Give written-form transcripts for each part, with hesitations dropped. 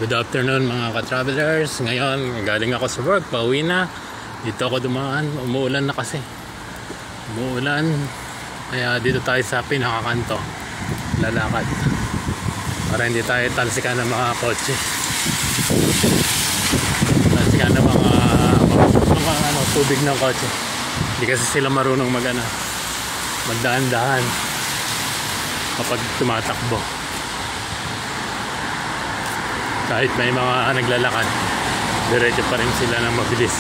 Good afternoon mga ka-travelers. Ngayon galing ako sa work, pauwi na. Dito ako dumaan, umuulan na kasi. Umuulan. Kaya dito tayo sa pinakakanto. Lalakad. Para hindi tayo talsikan ng mga kotse. Talsikan ng mga tubig ng kotse. Hindi kasi sila marunong magdaan-dahan kapag tumatakbo. Kahit may mga naglalakad, diretso pa rin sila ng mabilis.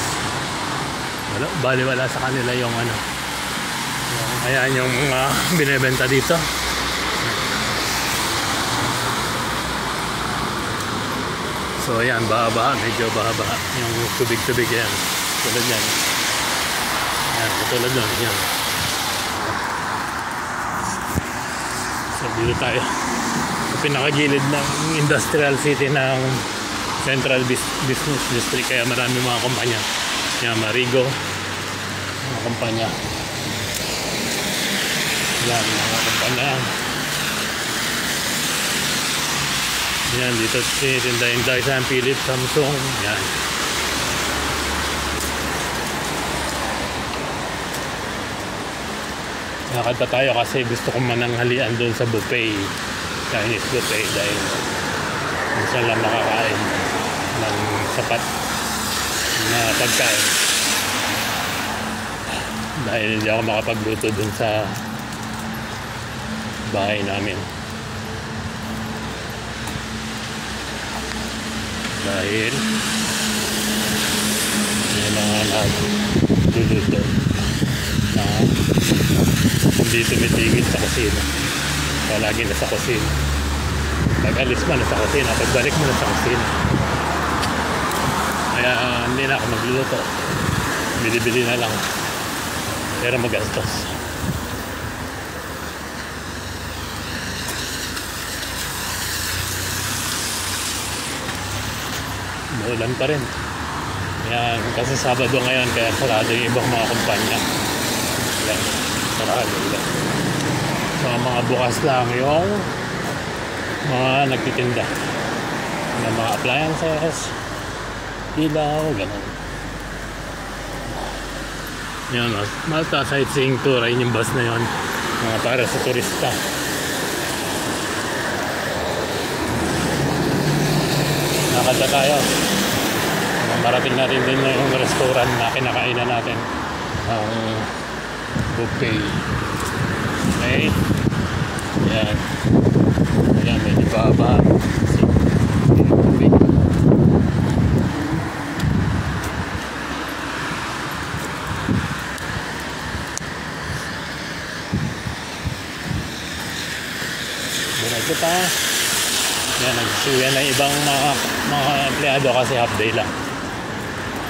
Baliwala sa kanila yung ayan yung mga binebenta dito. So ayan, baha-baha, medyo baha-baha yung tubig-tubig yan. Tulad yan. Ayan, katulad nun, yan. So dito tayo pinakagilid ng industrial city ng Central Business District, kaya marami mga kumpanya. Yan, Marigo, mga kumpanya. Yan, mga kumpanya. Yan, dito tinitindahin tayo sa Philips, Samsung. Yan. Nakad pa tayo kasi gusto kong mananghalian doon sa buffet, Chinese buffet, dahil minsan lang makakain ng sapat na pagkain, dahil hindi ako makapagluto dun sa bahay namin dahil may mga nagluluto na hindi tumitigil sa kusina. Palagi na sa kusina. Pag-alis mo na sa kusina, pagbalik mo na sa kusina. Kaya hindi na ako magluluto. Bili-bili na lang. Pero magastos. Maulan pa rin. Yan, kasi Sabado ngayon, kaya sarado yung ibang mga kumpanya. Yan, sarado lang. So mga bukas lang yung mga nagtitinda ng mga appliances, ilaw, ganun. Yan, Malta sightseeing tour, ayun yung bus na yun, mga para sa turista. Nakada tayo, marating natin din yung restaurant na kinakainan natin, ang buffet. Okay, yan. Ayan, medyo baba. Diretso pa. Yan, nagsuya na ibang mga empleyado kasi half day lang.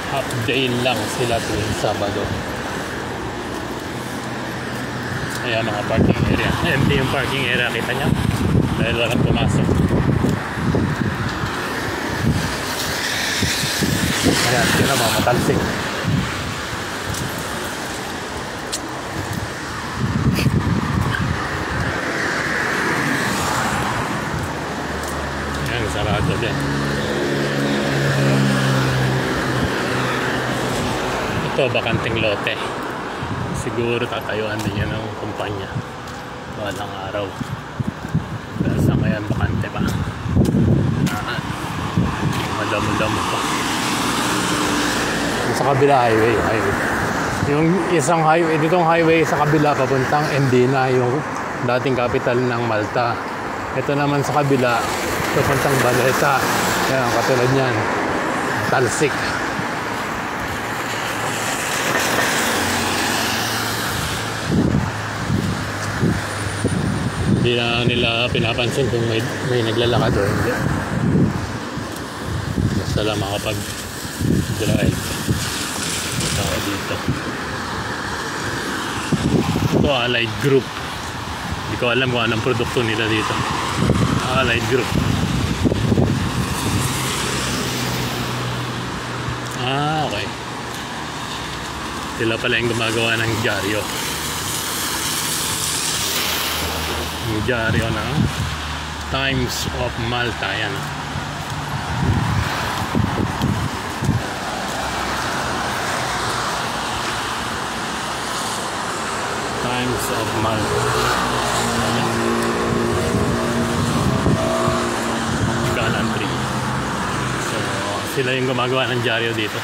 Half day lang sila tuwing Sabado. Ayan, mga parking area. Empty yung parking area, kita nyo? Dahil walang pumasok. Ayan, yun naman, matalsik. Ayan, sarado din. Ito, bakanting lote. Siguro tatayuan din yan ng kumpanya walang araw, pero sa ngayon bakante pa, madamo-damo pa. Sa kabila highway yung isang highway, ditong highway sa kabila papuntang Mdina, yung dating capital ng Malta. Ito naman sa kabila papuntang Valletta. Yan, katulad nyan, talsik. Hindi na nila pinapansin kung may naglalakad o hindi. Basta lang makapag-drive tao dito. Ito, Allied Group. Hindi ko alam kung anong produkto nila dito. Allied Group. Okay. Sila pala yung gumagawa ng dyaryo. Yung dyaryo ng Times of Malta, yan. Sila yung gumagawa ng dyaryo dito.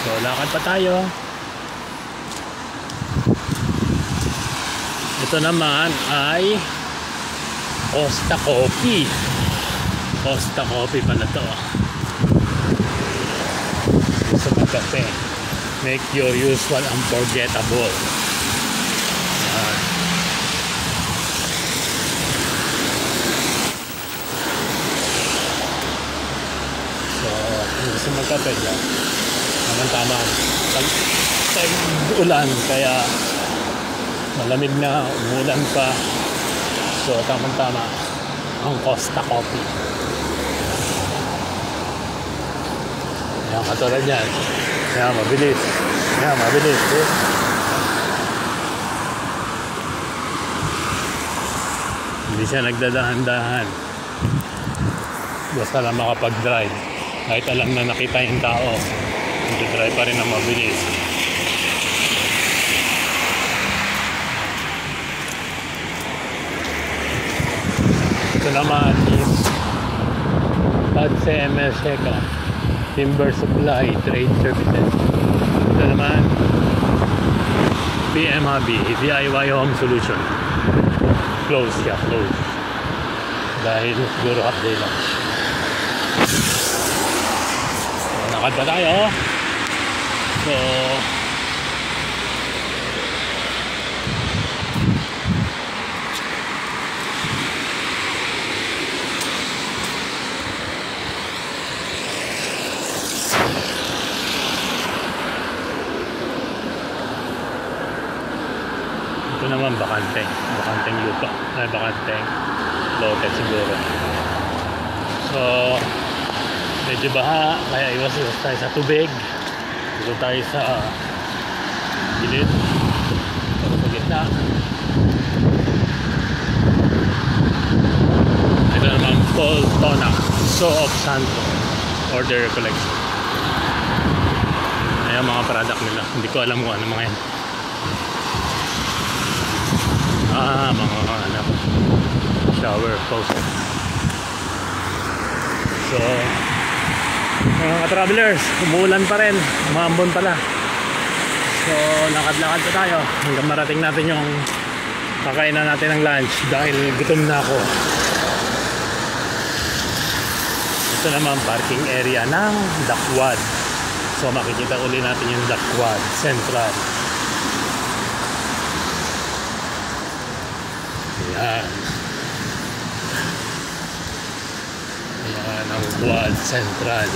So, lakad pa tayo. Ito naman ay Costa Coffee. Costa Coffee pala to. Gusto magkape. Make your usual unforgettable. So, gusto magkape dyan. Tama. Ulan, kaya malamig na, umulan pa. So, tama ang Costa Coffee. Ayan, katulad yan. Ayan, mabilis. Eh. Hindi siya nagdadahan-dahan. Basta lang makapag-drive. Kahit alam na nakita yung tao, mag-drive pa rin ang mabilis. Ito naman is CMS Sheca Timber Supply Trade Services. Ito naman PM Hobby DIY Home Solution. Close. Dahil siguro half day lang. Nakad pa tayo. So ito naman bakanteng lupa, bakanteng lote siguro. So medyo baha, kaya iwas tayo sa tubig. Dito tayo sa gilid, sa gitna. Ito naman Paul Tona So of Santo Order Collection. Ayan mga product nila, hindi ko alam kung ano mga yan. Mga shower faucet. So mga ka-travelers, umuulan pa rin, umambon pala. So lakad-lakad pa tayo hanggang marating natin yung kakainan natin ng lunch dahil gutom na ako. Ito naman parking area ng Dakwad. So makikita uli natin yung Dakwad Central. Ayan ang Quad Central.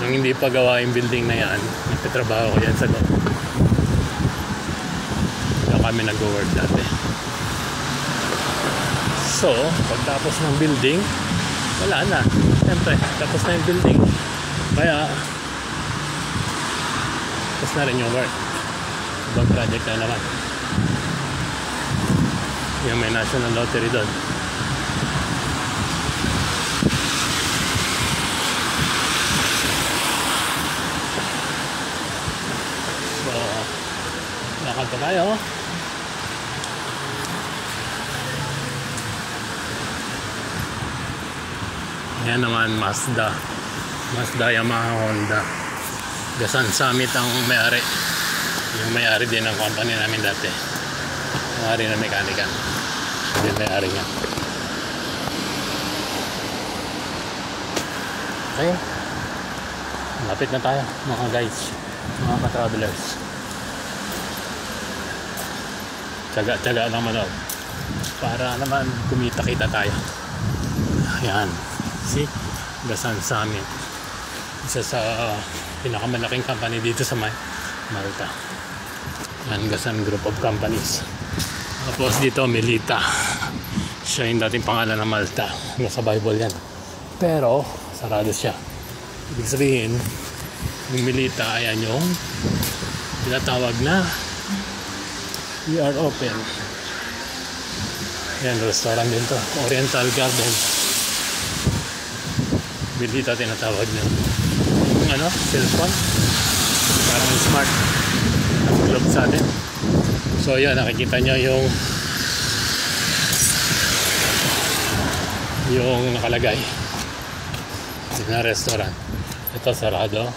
Nung hindi pa gawa yung building na yan, nagtatrabaho ko yan sa loob. Kaya kami nag-work dati. So pagtapos ng building, wala na, siyempre tapos na yung building, kaya tapos na rin yung work. Ibang project na naman. Yung may national lottery doon. So lakad pa tayo. Yan naman Mazda, Yamaha, Honda. Gasan Summit ang may-ari. Yung may-ari din ng company namin dati. May-ari na mekanika. Yung may-ari nga. Okay. Lapit na tayo mga guys, mga ka-travelers. Tsaga lang manood para naman kumita-kita tayo. Ayan. See? Gasan Summit. Isa sa pinakamalaking company dito sa Malta. Yan, Gasan Group of Companies. Tapos dito Melita. Siya yung dating pangalan ng Malta. Nasa Bible yan. Pero sarado siya. Ibig sabihin yung Melita, ayan yung tinatawag na we are open. Yan, restaurant din to, Oriental Garden. Melita tinatawag na yung ano, cellphone, parang smart globe sa atin. So yan, nakikita nyo yung yung nakalagay na restaurant. Ito sarado.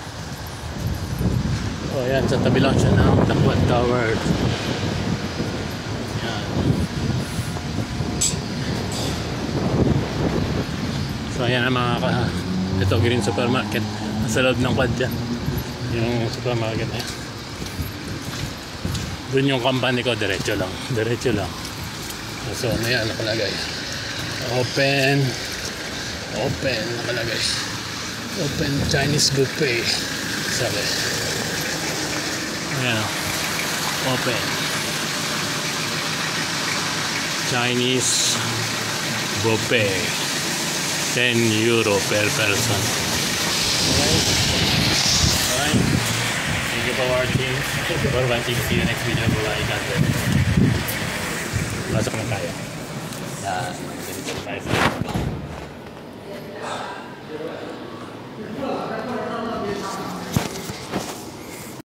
O yan, sa tabi lang siya ng Lapuan Tower. Yan. So ayan ang mga ito, Green Supermarket. Sa loob ng quad dyan. Yung supermarket na yan. Doon yung company ko, diretso lang. Diretso lang. So ano yan, nakalagay. Open. Open, nakalagay. Open Chinese buffet. Sabi. Ayan. Open. Chinese buffet. 10 euro per person. Alright. Alright. Thank you for watching. For watching. See you next video. Bye. God bless. Pasok na tayo. Ganito tayo sa